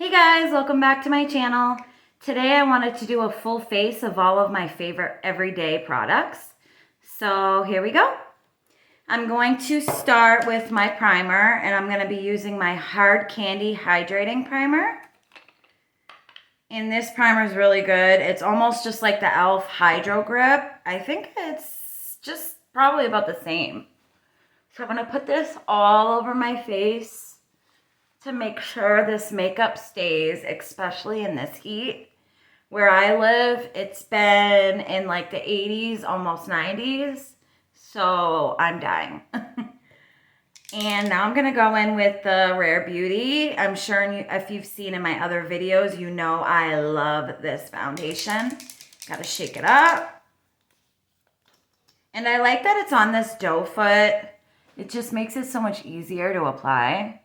Hey guys, welcome back to my channel. Today I wanted to do a full face of all of my favorite everyday products. So here we go. I'm going to start with my primer, and I'm going to be using my Hard Candy Hydrating Primer. And this primer is really good. It's almost just like the e.l.f. Hydro Grip. I think it's just probably about the same. So I'm going to put this all over my face to make sure this makeup stays, especially in this heat. Where I live, it's been in like the 80s, almost 90s, so I'm dying. And now I'm gonna go in with the Rare Beauty. I'm sure if you've seen in my other videos, you know I love this foundation. Gotta shake it up. And I like that it's on this doe foot. It just makes it so much easier to apply.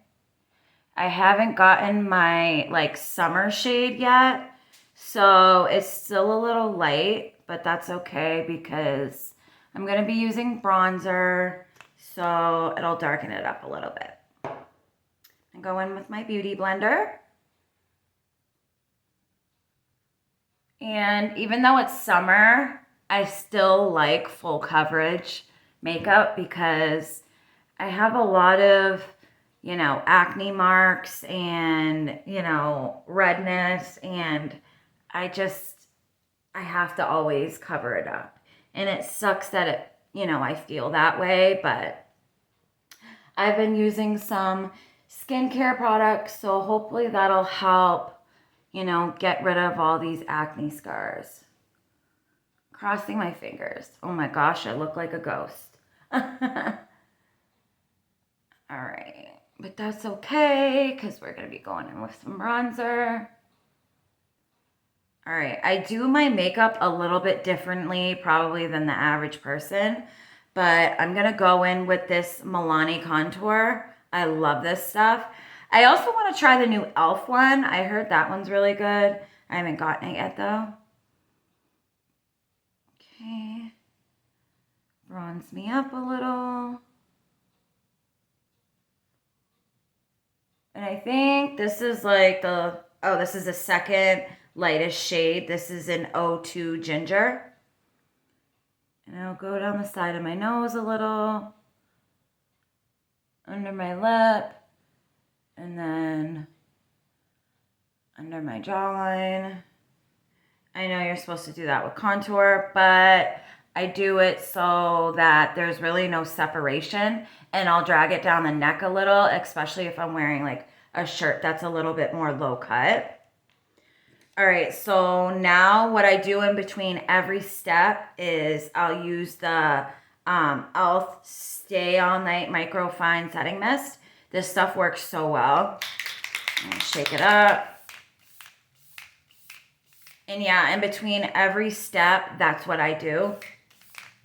I haven't gotten my like summer shade yet, so it's still a little light, but that's okay because I'm going to be using bronzer, so it'll darken it up a little bit. I go in with my Beauty Blender. And even though it's summer, I still like full coverage makeup because I have a lot of acne marks and, redness, and I have to always cover it up. And it sucks that I feel that way, but I've been using some skincare products, so hopefully that'll help, get rid of all these acne scars. Crossing my fingers. Oh my gosh, I look like a ghost. All right. But that's okay, because we're going to be going in with some bronzer. All right, I do my makeup a little bit differently probably than the average person, but I'm going to go in with this Milani contour. I love this stuff. I also want to try the new e.l.f. one. I heard that one's really good. I haven't gotten it yet, though. Okay. Bronze me up a little. And I think this is like this is the second lightest shade. This is an 02 Ginger. And I'll go down the side of my nose a little, under my lip, and then under my jawline. I know you're supposed to do that with contour, but I do it so that there's really no separation, and I'll drag it down the neck a little, especially if I'm wearing like a shirt that's a little bit more low cut. All right, so now what I do in between every step is I'll use the e.l.f. Stay All Night Micro Fine Setting Mist. This stuff works so well. Shake it up. And yeah, in between every step, that's what I do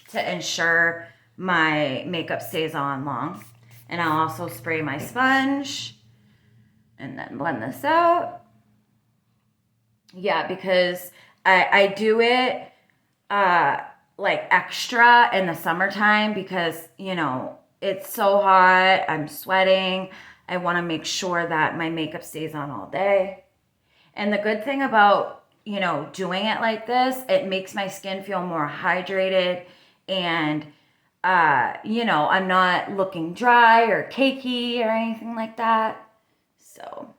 to ensure my makeup stays on long. And I'll also spray my sponge and then blend this out. Yeah, because I do it like extra in the summertime because, it's so hot. I'm sweating. I want to make sure that my makeup stays on all day. And the good thing about, doing it like this, it makes my skin feel more hydrated, and, I'm not looking dry or cakey or anything like that. So.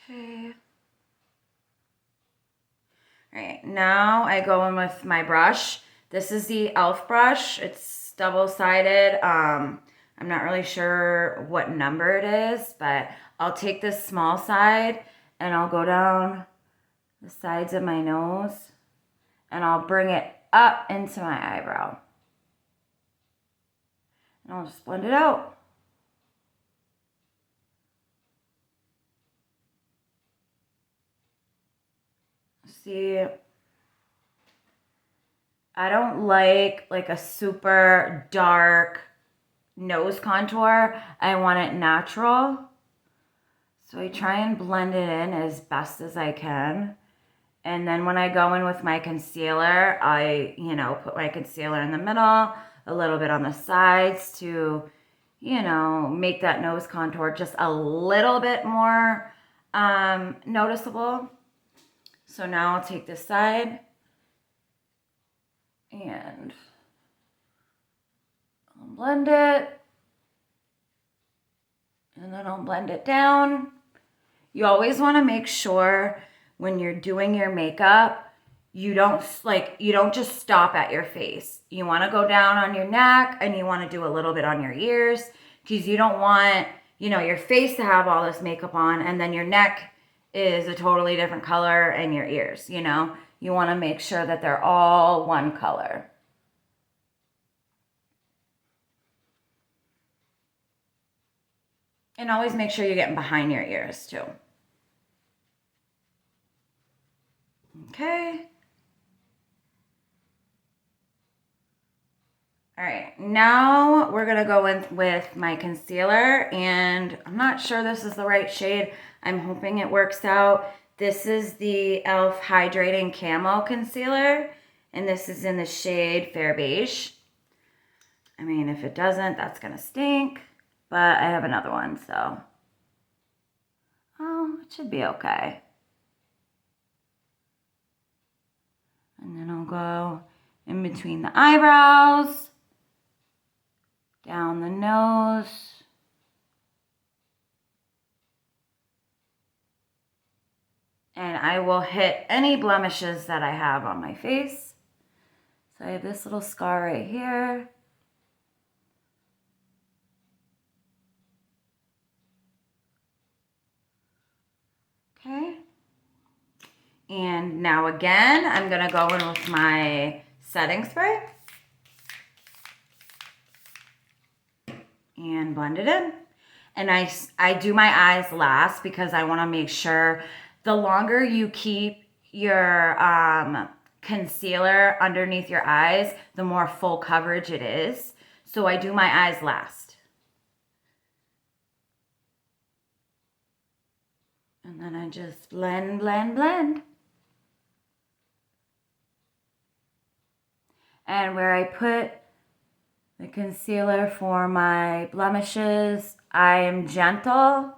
Okay. All right, now I go in with my brush. This is the e.l.f. brush. It's double-sided. I'm not really sure what number it is, but I'll take this small side and I'll go down the sides of my nose and I'll bring it up into my eyebrow. And I'll just blend it out. See, I don't like a super dark nose contour. I want it natural. So I try and blend it in as best as I can. And then when I go in with my concealer, I, put my concealer in the middle, a little bit on the sides to, make that nose contour just a little bit more noticeable. So now I'll take this side and I'll blend it. And then I'll blend it down. You always want to make sure when you're doing your makeup, you don't just stop at your face. You want to go down on your neck and you want to do a little bit on your ears because you don't want, your face to have all this makeup on and then your neck is a totally different color and your ears, You want to make sure that they're all one color. And always make sure you're getting behind your ears too. Okay. All right, now we're gonna go in with my concealer, and I'm not sure this is the right shade. I'm hoping it works out. This is the e.l.f. Hydrating Camo Concealer, and this is in the shade Fair Beige. I mean, if it doesn't, that's gonna stink, but I have another one, so. Oh, it should be okay. And then I'll go in between the eyebrows, down the nose, and I will hit any blemishes that I have on my face. So I have this little scar right here. Okay. And now again, I'm gonna go in with my setting spray and blend it in. And I do my eyes last because I wanna make sure the longer you keep your concealer underneath your eyes, the more full coverage it is. So I do my eyes last. And then I just blend, blend, blend. And where I put the concealer for my blemishes, I am gentle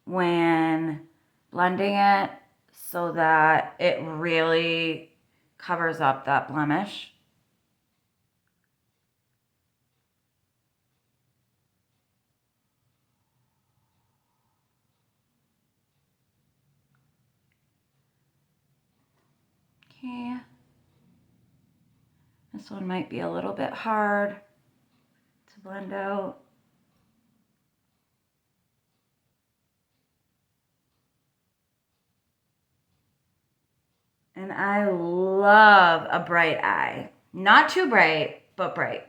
when blending it so that it really covers up that blemish. Okay. This one might be a little bit hard to blend out. And I love a bright eye. Not too bright, but bright.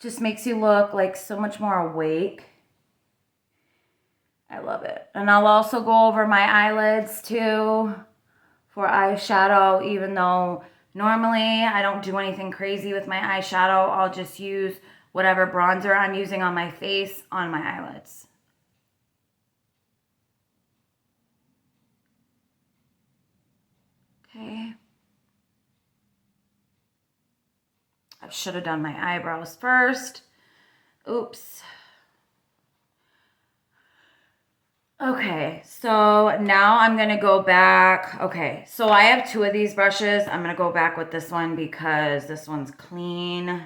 Just makes you look like so much more awake. I love it. And I'll also go over my eyelids too for eyeshadow, even though normally I don't do anything crazy with my eyeshadow. I'll just use whatever bronzer I'm using on my face on my eyelids. Okay. I should have done my eyebrows first. Oops. Okay, so now I'm going to go back. Okay, so I have two of these brushes. I'm going to go back with this one because this one's clean.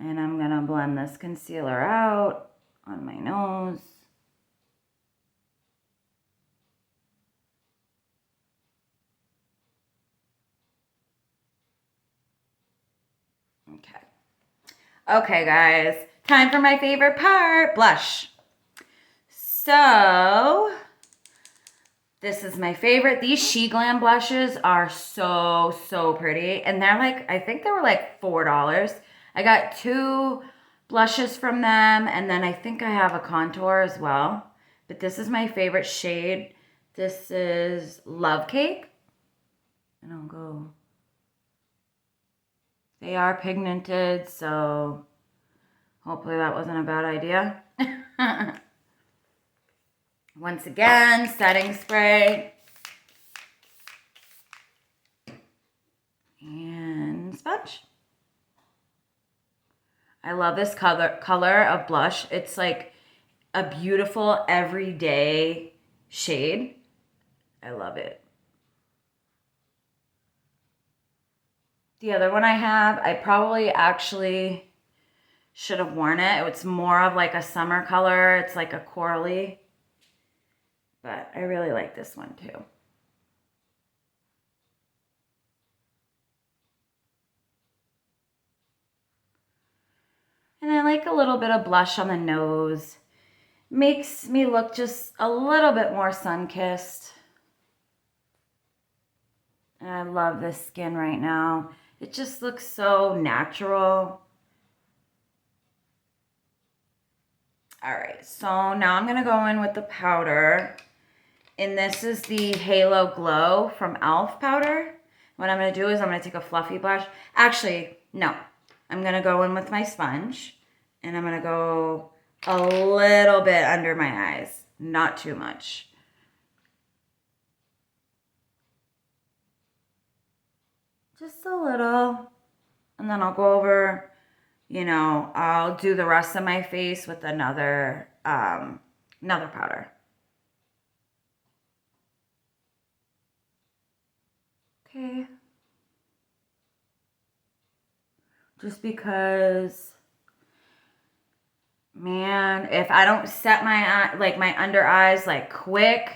And I'm going to blend this concealer out on my nose. Okay. Okay, guys. Time for my favorite part, blush. So, this is my favorite. These SheGlam blushes are so, so pretty. And they're like, I think they were like $4. I got two blushes from them. And then I think I have a contour as well. But this is my favorite shade. This is Love Cake. And I'll go. They are pigmented, so hopefully that wasn't a bad idea. Once again, setting spray. sponge. I love this color of blush. It's like a beautiful everyday shade. I love it. The other one I have, I probably actually should have worn it. It's more of like a summer color. It's like a corally. But I really like this one too. And I like a little bit of blush on the nose. Makes me look just a little bit more sun-kissed. And I love this skin right now. It just looks so natural. All right, so now I'm gonna go in with the powder. And this is the Halo Glow from e.l.f. powder. What I'm gonna do is I'm gonna take a fluffy brush. Actually, no. I'm gonna go in with my sponge. And I'm gonna go a little bit under my eyes. Not too much. Just a little. And then I'll go over, you know, I'll do the rest of my face with another powder. Okay. Just because, man, if I don't set my my under eyes like quick,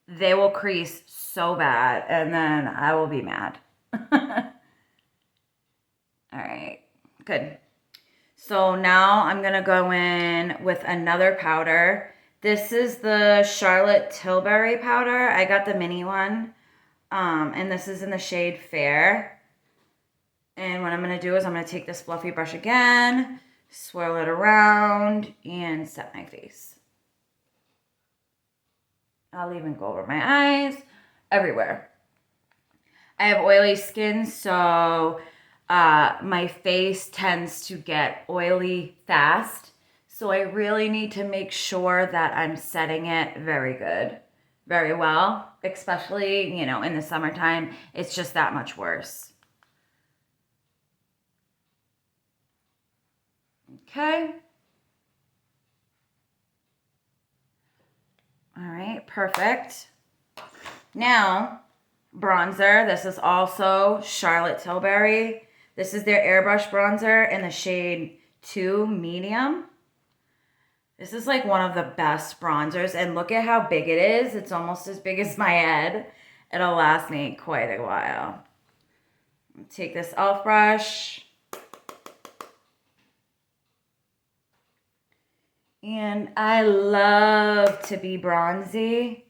they will crease so bad and then I will be mad. All right, good. So now I'm gonna go in with another powder. This is the Charlotte Tilbury powder. I got the mini one. And this is in the shade Fair. And what I'm gonna do is I'm gonna take this fluffy brush again, swirl it around, and set my face. I'll even go over my eyes, everywhere. I have oily skin, so my face tends to get oily fast. So I really need to make sure that I'm setting it very good, very well, especially, you know, in the summertime, it's just that much worse. Okay. All right, perfect. Now, bronzer. This is also Charlotte Tilbury. This is their airbrush bronzer in the shade 2 medium. This is like one of the best bronzers. And look at how big it is. It's almost as big as my head. It'll last me quite a while. Take this e.l.f. brush. And I love to be bronzy.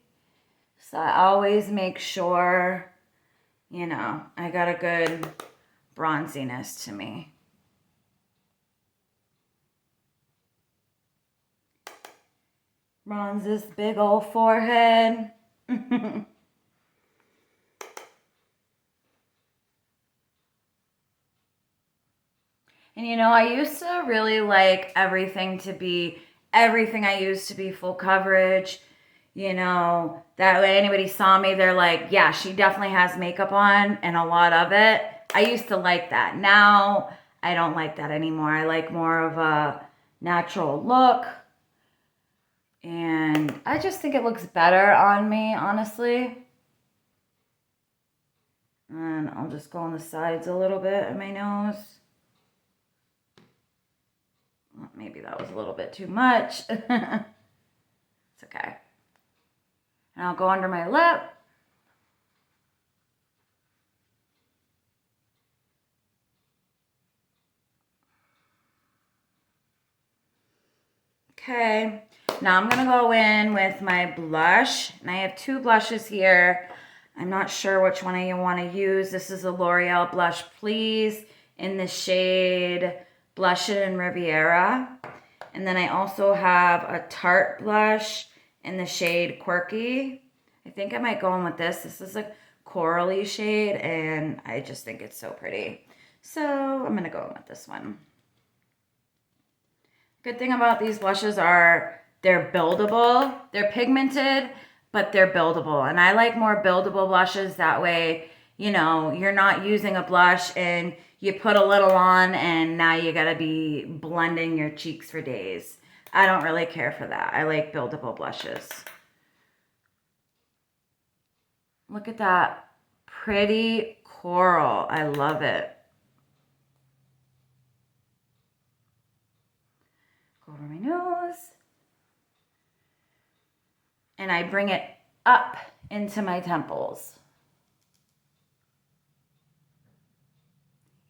So I always make sure, you know, I got a good bronziness to me. Bronze this big old forehead. And you know, I used to really like everything I used to be full coverage. You know, that way anybody saw me, they're like, yeah, she definitely has makeup on and a lot of it. I used to like that. Now, I don't like that anymore. I like more of a natural look. And I just think it looks better on me, honestly. And I'll just go on the sides a little bit of my nose. Well, maybe that was a little bit too much. It's okay. And I'll go under my lip. Okay, now I'm gonna go in with my blush. And I have two blushes here. I'm not sure which one I want to use. This is a L'Oreal Blush Please in the shade Blush It in Riviera. And then I also have a Tarte blush in the shade Quirky. I think I might go in with this. This is a corally shade and I just think it's so pretty. So I'm gonna go in with this one. Good thing about these blushes are they're buildable. They're pigmented, but they're buildable. And I like more buildable blushes. That way, you know, you're not using a blush and you put a little on and now you gotta be blending your cheeks for days. I don't really care for that. I like buildable blushes. Look at that pretty coral. I love it. Go over my nose. And I bring it up into my temples.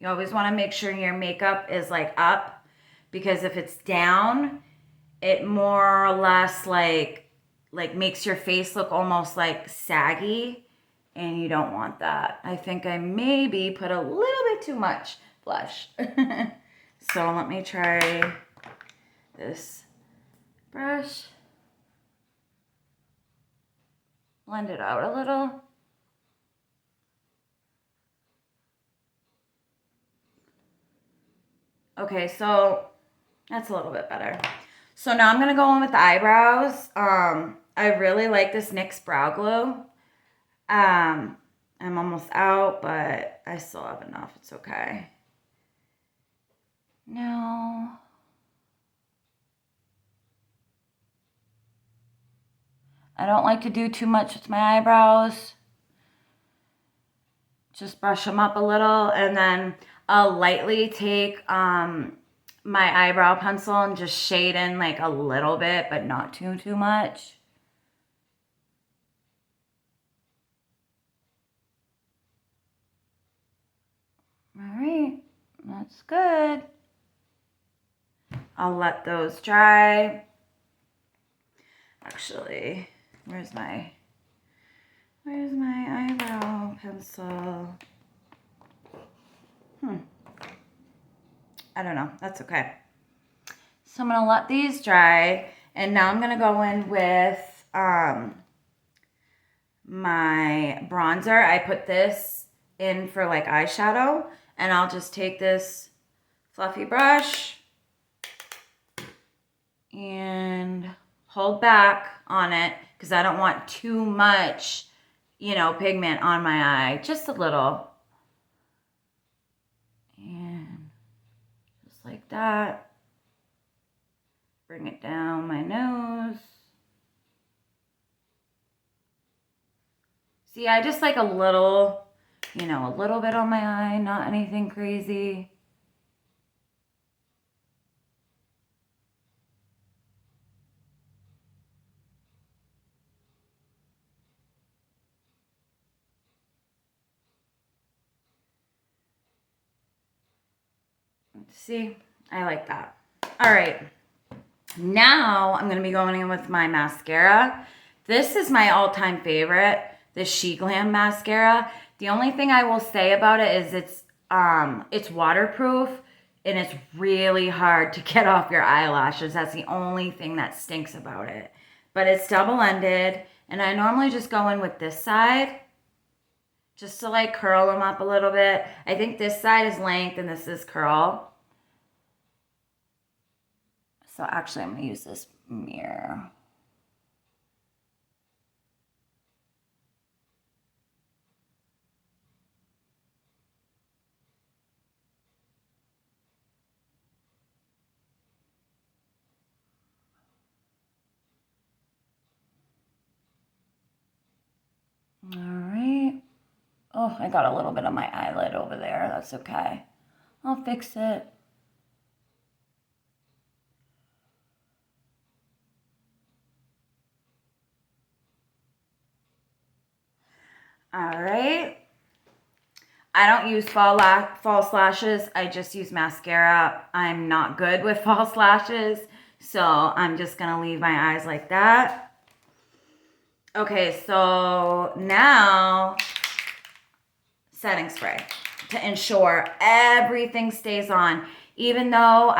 You always want to make sure your makeup is like up, because if it's down, it more or less like makes your face look almost like saggy, and you don't want that. I think I maybe put a little bit too much blush. So let me try this brush. Blend it out a little. Okay, so that's a little bit better. So now I'm going to go in with the eyebrows. I really like this NYX Brow Glue. I'm almost out, but I still have enough. It's okay. No. I don't like to do too much with my eyebrows. Just brush them up a little, and then I'll lightly take my eyebrow pencil and just shade in like a little bit, but not too much. All right, that's good. I'll let those dry. Actually, where's my eyebrow pencil? I don't know. That's okay. So I'm going to let these dry. And now I'm going to go in with my bronzer. I put this in for like eyeshadow. And I'll just take this fluffy brush and hold back on it, because I don't want too much, you know, pigment on my eye. Just a little. And just like that. Bring it down my nose. See, I just like a little, you know, a little bit on my eye, not anything crazy. See, I like that. All right. Now I'm going to be going in with my mascara. This is my all-time favorite, the SheGlam mascara. The only thing I will say about it is it's waterproof, and it's really hard to get off your eyelashes. That's the only thing that stinks about it. But it's double-ended, and I normally just go in with this side just to like curl them up a little bit. I think this side is length and this is curl. So actually, I'm going to use this mirror. All right. Oh, I got a little bit of my eyelid over there. That's okay. I'll fix it. All right. I don't use false lashes. I just use mascara. I'm not good with false lashes, so I'm just going to leave my eyes like that. Okay, so now setting spray to ensure everything stays on. Even though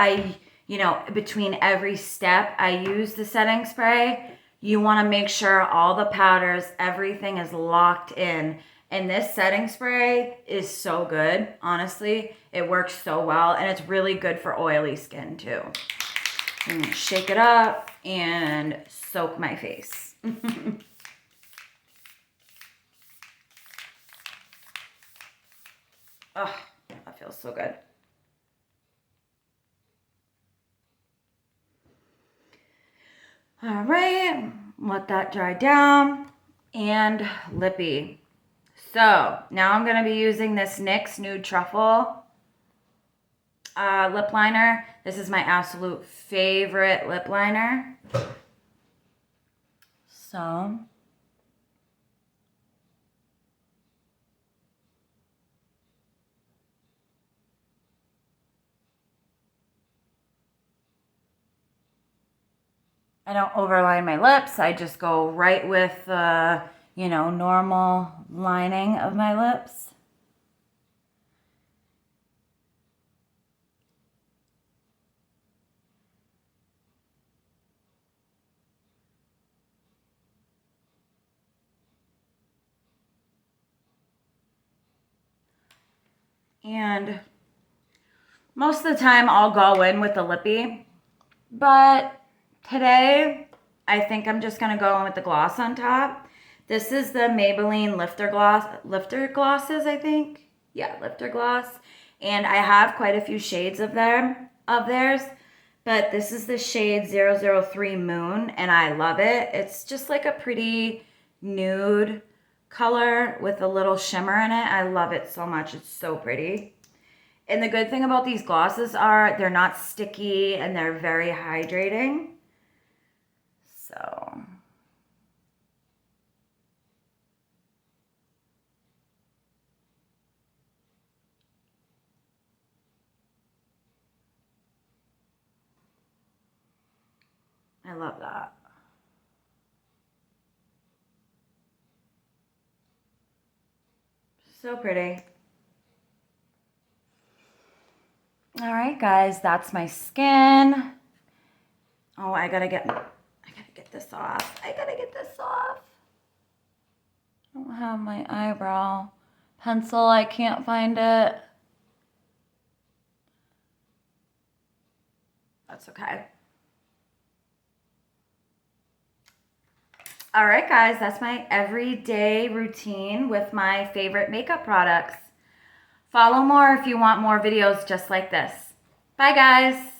between every step I use the setting spray, you want to make sure all the powders, everything is locked in. And this setting spray is so good, honestly. It works so well, and it's really good for oily skin too. I'm gonna shake it up and soak my face. Oh, that feels so good. All right, let that dry down. And lippy. So now I'm going to be using this NYX Nude Truffle lip liner. This is my absolute favorite lip liner. So I don't overline my lips. I just go right with the, you know, normal lining of my lips. And most of the time I'll go in with the lippy, but today I think I'm just gonna go in with the gloss on top. This is the Maybelline Lifter Glosses, I think. Yeah, Lifter Gloss. And I have quite a few shades of theirs, but this is the shade 003 Moon, and I love it. It's just like a pretty nude color with a little shimmer in it. I love it so much. It's so pretty. And the good thing about these glosses are they're not sticky and they're very hydrating. So I love that. So pretty. All right, guys, that's my skin. Oh, I gotta get this off. I gotta get this off. I don't have my eyebrow pencil. I can't find it. That's okay. All right, guys, that's my everyday routine with my favorite makeup products. Follow more if you want more videos just like this. Bye, guys.